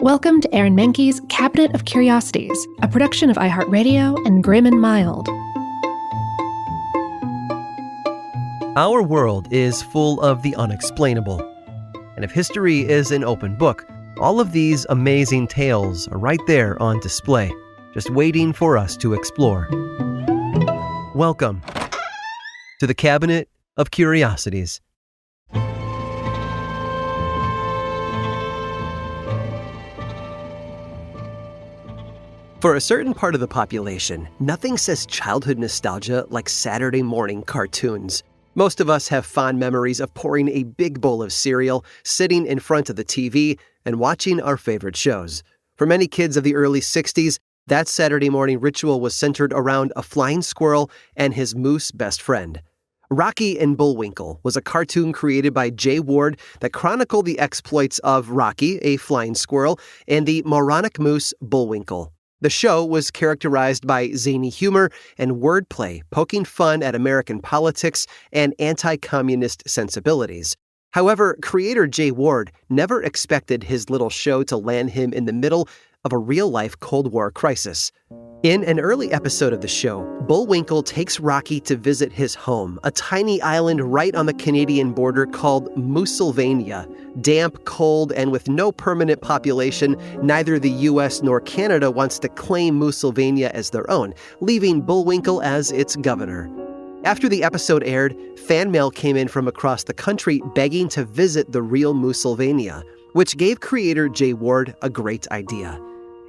Welcome to Aaron Mahnke's Cabinet of Curiosities, a production of iHeartRadio and Grim and Mild. Our world is full of the unexplainable. And if history is an open book, all of these amazing tales are right there on display, just waiting for us to explore. Welcome to the Cabinet of Curiosities. For a certain part of the population, nothing says childhood nostalgia like Saturday morning cartoons. Most of us have fond memories of pouring a big bowl of cereal, sitting in front of the TV, and watching our favorite shows. For many kids of the early 60s, that Saturday morning ritual was centered around a flying squirrel and his moose best friend. Rocky and Bullwinkle was a cartoon created by Jay Ward that chronicled the exploits of Rocky, a flying squirrel, and the moronic moose Bullwinkle. The show was characterized by zany humor and wordplay, poking fun at American politics and anti-communist sensibilities. However, creator Jay Ward never expected his little show to land him in the middle of a real-life Cold War crisis. In an early episode of the show, Bullwinkle takes Rocky to visit his home, a tiny island right on the Canadian border called Moosylvania. Damp, cold, and with no permanent population, neither the U.S. nor Canada wants to claim Moosylvania as their own, leaving Bullwinkle as its governor. After the episode aired, fan mail came in from across the country begging to visit the real Moosylvania, which gave creator Jay Ward a great idea.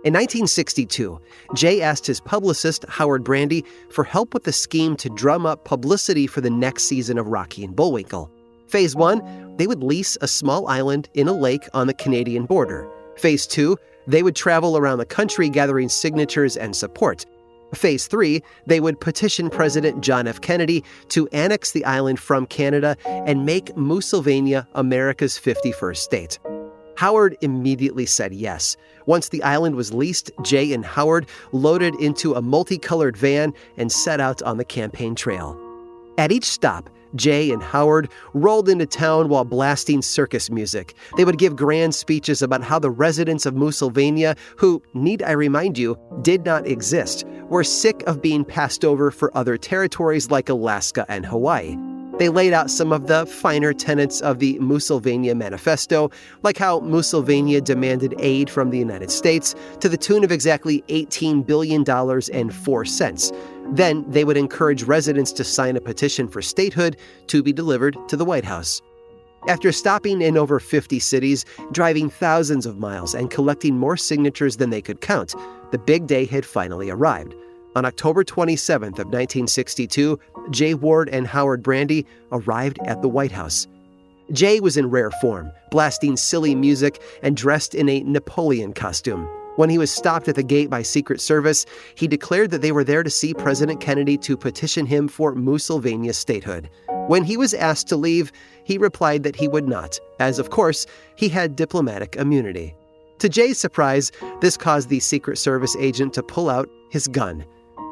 In 1962, Jay asked his publicist, Howard Brandy, for help with the scheme to drum up publicity for the next season of Rocky and Bullwinkle. Phase 1, they would lease a small island in a lake on the Canadian border. Phase 2, they would travel around the country gathering signatures and support. Phase 3, they would petition President John F. Kennedy to annex the island from Canada and make Moosylvania America's 51st state. Howard immediately said yes. Once the island was leased, Jay and Howard loaded into a multicolored van and set out on the campaign trail. At each stop, Jay and Howard rolled into town while blasting circus music. They would give grand speeches about how the residents of Moosylvania, who, need I remind you, did not exist, were sick of being passed over for other territories like Alaska and Hawaii. They laid out some of the finer tenets of the Moosylvania Manifesto, like how Moosylvania demanded aid from the United States to the tune of exactly $18 billion and 4 cents. Then they would encourage residents to sign a petition for statehood to be delivered to the White House. After stopping in over 50 cities, driving thousands of miles, and collecting more signatures than they could count, the big day had finally arrived. On October 27th of 1962, Jay Ward and Howard Brandy arrived at the White House. Jay was in rare form, blasting silly music and dressed in a Napoleon costume. When he was stopped at the gate by Secret Service, he declared that they were there to see President Kennedy to petition him for Moosylvania statehood. When he was asked to leave, he replied that he would not, as of course, he had diplomatic immunity. To Jay's surprise, this caused the Secret Service agent to pull out his gun.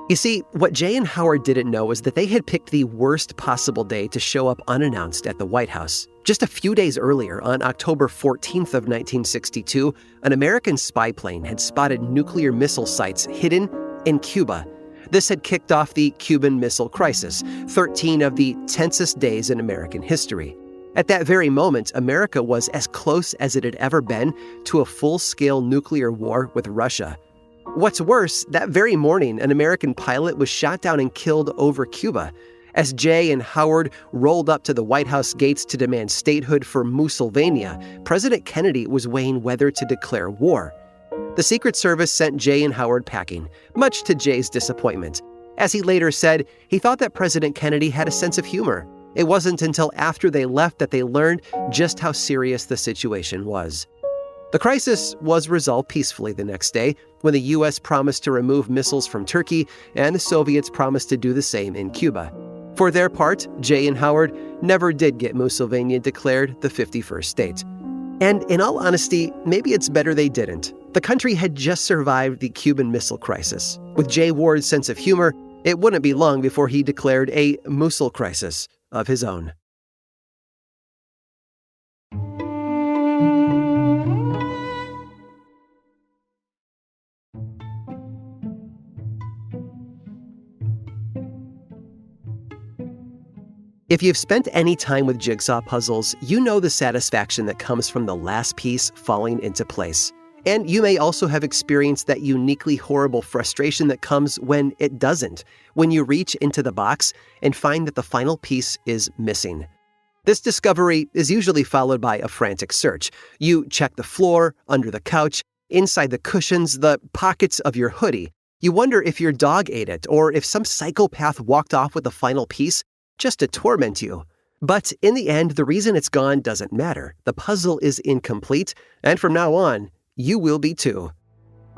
You see, what Jay and Howard didn't know was that they had picked the worst possible day to show up unannounced at the White House. Just a few days earlier, on October 14th of 1962, an American spy plane had spotted nuclear missile sites hidden in Cuba. This had kicked off the Cuban Missile Crisis, 13 of the tensest days in American history. At that very moment, America was as close as it had ever been to a full-scale nuclear war with Russia. What's worse, that very morning, an American pilot was shot down and killed over Cuba. As Jay and Howard rolled up to the White House gates to demand statehood for Moosylvania, President Kennedy was weighing whether to declare war. The Secret Service sent Jay and Howard packing, much to Jay's disappointment. As he later said, he thought that President Kennedy had a sense of humor. It wasn't until after they left that they learned just how serious the situation was. The crisis was resolved peacefully the next day when the U.S. promised to remove missiles from Turkey and the Soviets promised to do the same in Cuba. For their part, Jay and Howard never did get Moosylvania declared the 51st state. And in all honesty, maybe it's better they didn't. The country had just survived the Cuban Missile Crisis. With Jay Ward's sense of humor, it wouldn't be long before he declared a Mosul crisis of his own. If you've spent any time with jigsaw puzzles, you know the satisfaction that comes from the last piece falling into place. And you may also have experienced that uniquely horrible frustration that comes when it doesn't, when you reach into the box and find that the final piece is missing. This discovery is usually followed by a frantic search. You check the floor, under the couch, inside the cushions, the pockets of your hoodie. You wonder if your dog ate it or if some psychopath walked off with the final piece just to torment you. But in the end, the reason it's gone doesn't matter. The puzzle is incomplete, and from now on, you will be too.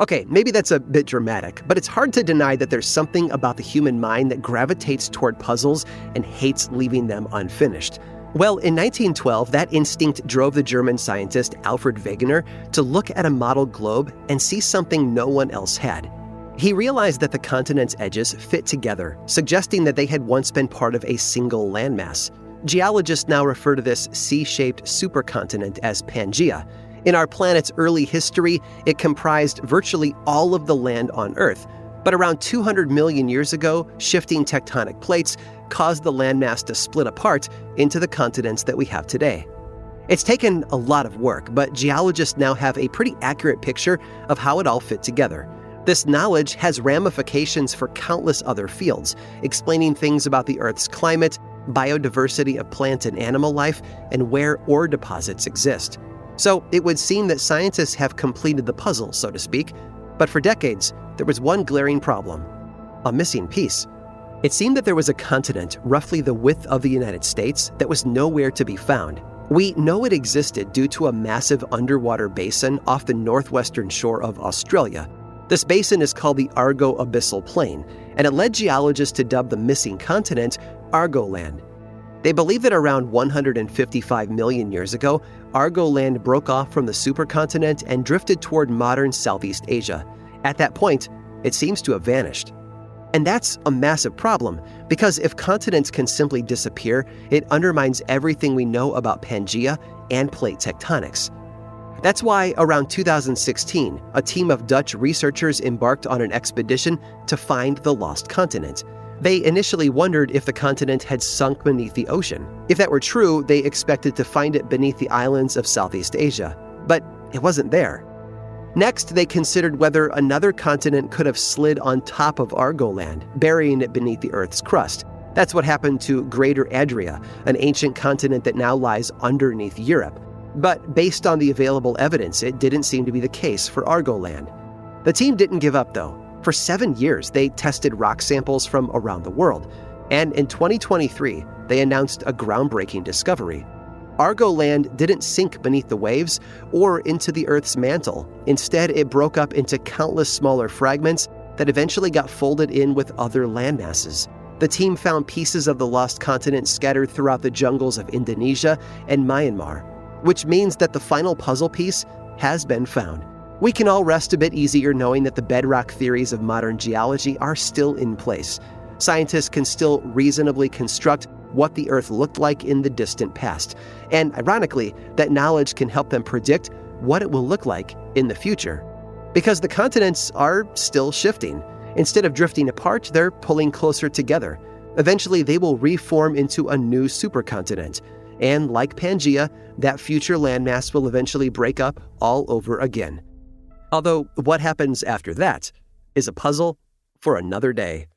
Okay, maybe that's a bit dramatic, but it's hard to deny that there's something about the human mind that gravitates toward puzzles and hates leaving them unfinished. Well, in 1912, that instinct drove the German scientist Alfred Wegener to look at a model globe and see something no one else had. He realized that the continent's edges fit together, suggesting that they had once been part of a single landmass. Geologists now refer to this C-shaped supercontinent as Pangaea. In our planet's early history, it comprised virtually all of the land on Earth. But around 200 million years ago, shifting tectonic plates caused the landmass to split apart into the continents that we have today. It's taken a lot of work, but geologists now have a pretty accurate picture of how it all fit together. This knowledge has ramifications for countless other fields, explaining things about the Earth's climate, biodiversity of plant and animal life, and where ore deposits exist. So it would seem that scientists have completed the puzzle, so to speak, but for decades, there was one glaring problem: a missing piece. It seemed that there was a continent roughly the width of the United States that was nowhere to be found. We know it existed due to a massive underwater basin off the northwestern shore of Australia. This basin is called the Argo-Abyssal Plain, and it led geologists to dub the missing continent Argoland. They believe that around 155 million years ago, Argoland broke off from the supercontinent and drifted toward modern Southeast Asia. At that point, it seems to have vanished. And that's a massive problem, because if continents can simply disappear, it undermines everything we know about Pangaea and plate tectonics. That's why, around 2016, a team of Dutch researchers embarked on an expedition to find the lost continent. They initially wondered if the continent had sunk beneath the ocean. If that were true, they expected to find it beneath the islands of Southeast Asia. But it wasn't there. Next, they considered whether another continent could have slid on top of Argoland, burying it beneath the Earth's crust. That's what happened to Greater Adria, an ancient continent that now lies underneath Europe. But based on the available evidence, it didn't seem to be the case for Argoland. The team didn't give up, though. For 7 years, they tested rock samples from around the world. And in 2023, they announced a groundbreaking discovery. Argoland didn't sink beneath the waves or into the Earth's mantle. Instead, it broke up into countless smaller fragments that eventually got folded in with other landmasses. The team found pieces of the lost continent scattered throughout the jungles of Indonesia and Myanmar, which means that the final puzzle piece has been found. We can all rest a bit easier knowing that the bedrock theories of modern geology are still in place. Scientists can still reasonably construct what the Earth looked like in the distant past. And ironically, that knowledge can help them predict what it will look like in the future. Because the continents are still shifting. Instead of drifting apart, they're pulling closer together. Eventually, they will reform into a new supercontinent. And like Pangaea, that future landmass will eventually break up all over again. Although, what happens after that is a puzzle for another day.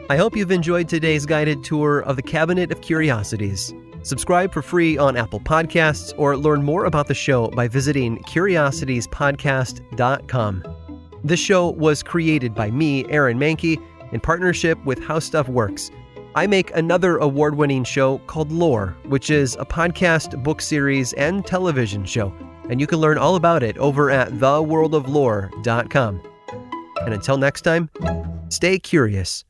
I hope you've enjoyed today's guided tour of the Cabinet of Curiosities. Subscribe for free on Apple Podcasts or learn more about the show by visiting curiositiespodcast.com. This show was created by me, Aaron Mahnke, in partnership with How Stuff Works. I make another award-winning show called Lore, which is a podcast, book series, and television show, and you can learn all about it over at theworldoflore.com. And until next time, stay curious.